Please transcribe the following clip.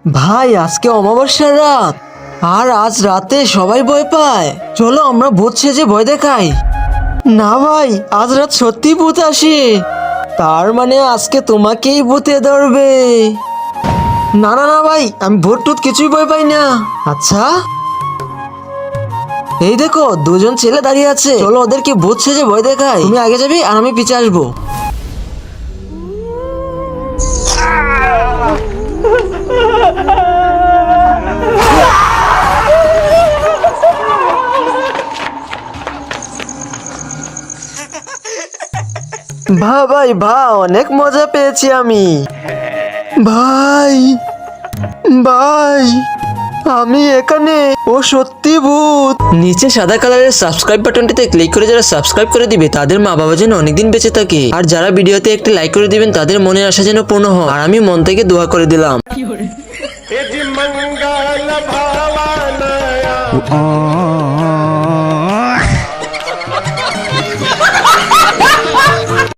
ভাই আজকে অমাবস্যার রাত, আর আজ রাতে সবাই ভয় পায়। চলো আমরা ভূত সেজে ভয় দেখাই। না ভাই, আজ রাত সত্যি ভূত আসে। তার মানে আজকে তোমাকেই ভূতে ধরবে। না না না ভাই, আমি ভূত টুত কিছুই ভয় পাই না। আচ্ছা, এই দেখো দুজন ছেলে দাঁড়িয়ে আছে, চলো ওদেরকে ভূত সেজে ভয় দেখাই। তুমি আগে যাবি আর আমি পিছে আসবো। ভাই অনেক মজা পেয়েছি আমি। ভাই ভাই আমি এখানে, ও সত্যি ভূত। নিচে সাদা কালারের সাবস্ক্রাইব বাটনটিতে ক্লিক করে যারা সাবস্ক্রাইব করে দিবে তাদের মা বাবা যেন অনেকদিন বেঁচে থাকে, আর যারা ভিডিওতে একটি লাইক করে দিবেন তাদের মনের আশা যেন পূর্ণ হয়। আর আমি মন থেকে দোয়া করে দিলাম। मंगल भावनया